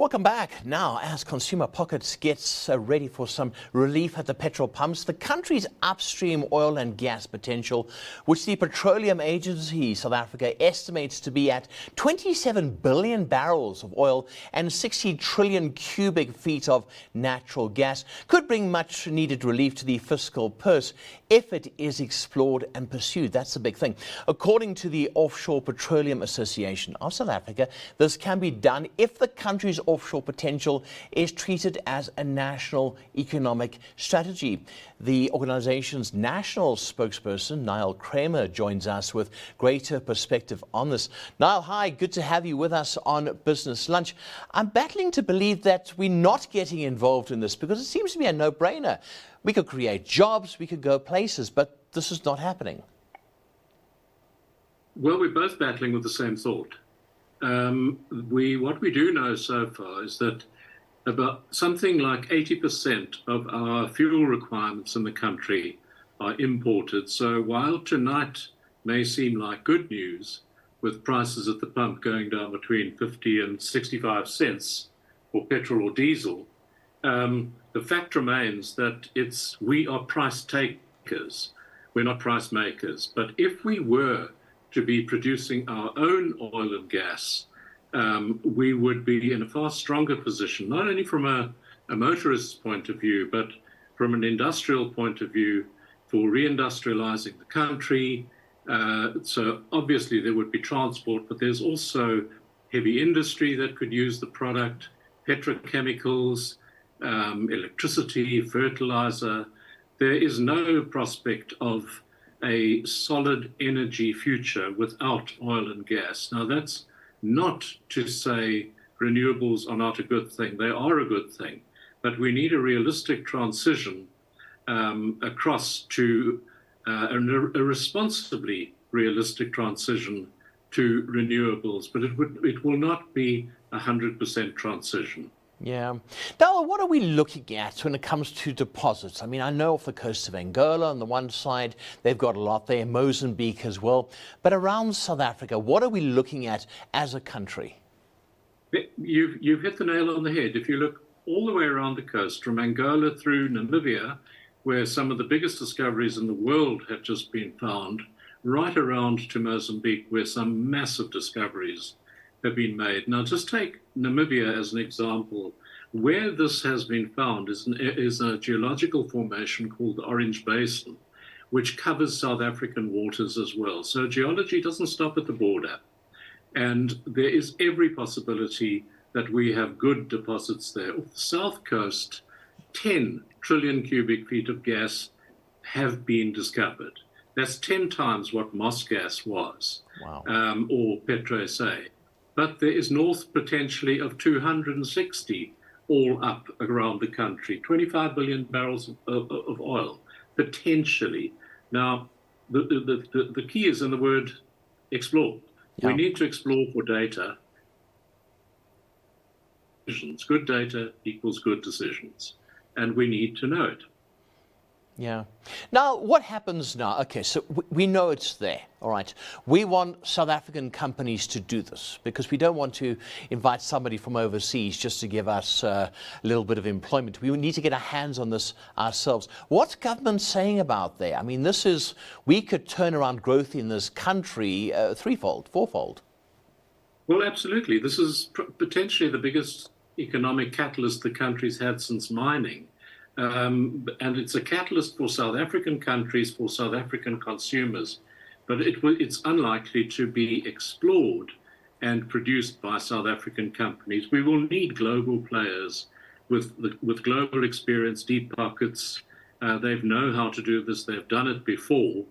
Welcome back. Now, as consumer pockets gets ready for some relief at the petrol pumps, the country's upstream oil and gas potential, which the Petroleum Agency South Africa estimates to be at 27 billion barrels of oil and 60 trillion cubic feet of natural gas, could bring much needed relief to the fiscal purse if it is explored and pursued. That's the big thing. According to the Offshore Petroleum Association of South Africa, this can be done if the country's offshore potential is treated as a national economic strategy. The organization's national spokesperson, Niall Kramer, joins us with greater perspective on this. Niall, hi, good to have you with us on Business Lunch. I'm battling to believe that we're not getting involved in this because it seems to be a no-brainer. We could create jobs, we could go places, but this is not happening. Well, we're both battling with the same thought. What we do know so far is that about something like 80% of our fuel requirements in the country are imported. So while tonight may seem like good news, with prices at the pump going down between 50 and 65 cents for petrol or diesel, the fact remains that we are price takers. We're not price makers. But if we were to be producing our own oil and gas, we would be in a far stronger position, not only from a motorist's point of view, but from an industrial point of view for reindustrializing the country. So obviously there would be transport, but there's also heavy industry that could use the product, petrochemicals, electricity, fertilizer. There is no prospect of a solid energy future without oil and gas. Now, that's not to say renewables are not a good thing. They are a good thing, but we need a realistic transition across to a responsibly realistic transition to renewables, but it will not be 100% transition. Yeah. Now, what are we looking at when it comes to deposits? I mean, I know off the coast of Angola on the one side, they've got a lot there, Mozambique as well. But around South Africa, what are we looking at as a country? You've hit the nail on the head. If you look all the way around the coast, from Angola through Namibia, where some of the biggest discoveries in the world have just been found, right around to Mozambique, where some massive discoveries have been made. Now, just take Namibia as an example. Where this has been found is a geological formation called the Orange Basin, which covers South African waters as well. So geology doesn't stop at the border. And there is every possibility that we have good deposits there. Off the south coast, 10 trillion cubic feet of gas have been discovered. That's 10 times what Moss gas was, wow. Or PetroSA. But there is north potentially of 260 all up around the country, 25 billion barrels of oil, potentially. Now, the key is in the word explore. Yeah. We need to explore for data. Good data equals good decisions, and we need to know it. Yeah. Now, what happens now? Okay, so we know it's there, all right. We want South African companies to do this because we don't want to invite somebody from overseas just to give us a little bit of employment. We need to get our hands on this ourselves. What's government saying about there? I mean, we could turn around growth in this country threefold, fourfold. Well, absolutely. This is potentially the biggest economic catalyst the country's had since mining. And it's a catalyst for South African countries, for South African consumers, but it's unlikely to be explored and produced by South African companies. We will need global players with global experience, deep pockets. They know how to do this. They've done it before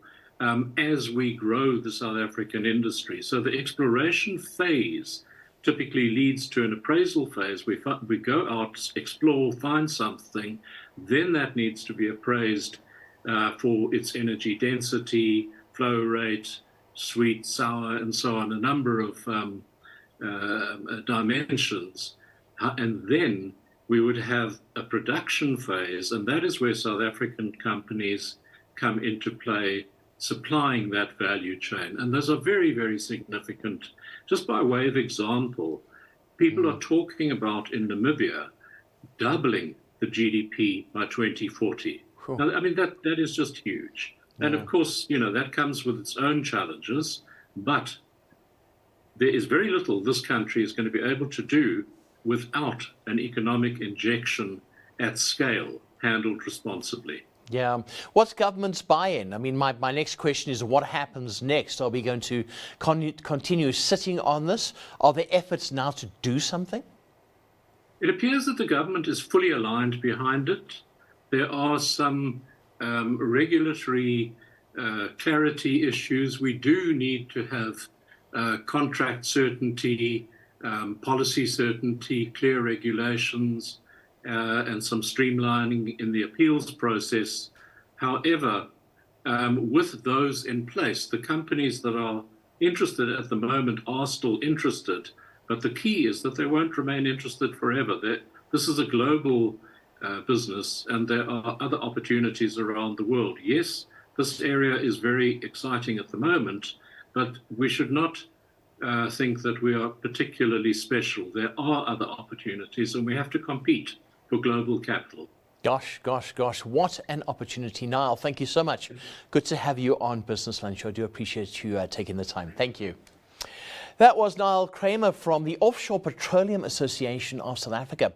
as we grow the South African industry. So the exploration phase typically leads to an appraisal phase. We go out, explore, find something, then that needs to be appraised for its energy density, flow rate, sweet, sour, and so on, a number of dimensions. And then we would have a production phase, and that is where South African companies come into play, supplying that value chain. And those are very, very significant. Just by way of example, People are talking about in Namibia doubling the GDP by 2040. Cool. Now, I mean, that is just huge. And of course, that comes with its own challenges, but there is very little this country is going to be able to do without an economic injection at scale handled responsibly. Yeah. What's government's buy-in? I mean, my next question is what happens next? Are we going to continue sitting on this? Are there efforts now to do something? It appears that the government is fully aligned behind it. There are some regulatory clarity issues. We do need to have contract certainty, policy certainty, clear regulations, and some streamlining in the appeals process. However, with those in place, the companies that are interested at the moment are still interested, but the key is that they won't remain interested forever. This is a global business, and there are other opportunities around the world. Yes, this area is very exciting at the moment, but we should not think that we are particularly special. There are other opportunities, and we have to compete for global capital. Gosh, what an opportunity. Niall, thank you so much. Good to have you on Business Lunch. I do appreciate you taking the time. Thank you. That was Niall Kramer from the Offshore Petroleum Association of South Africa.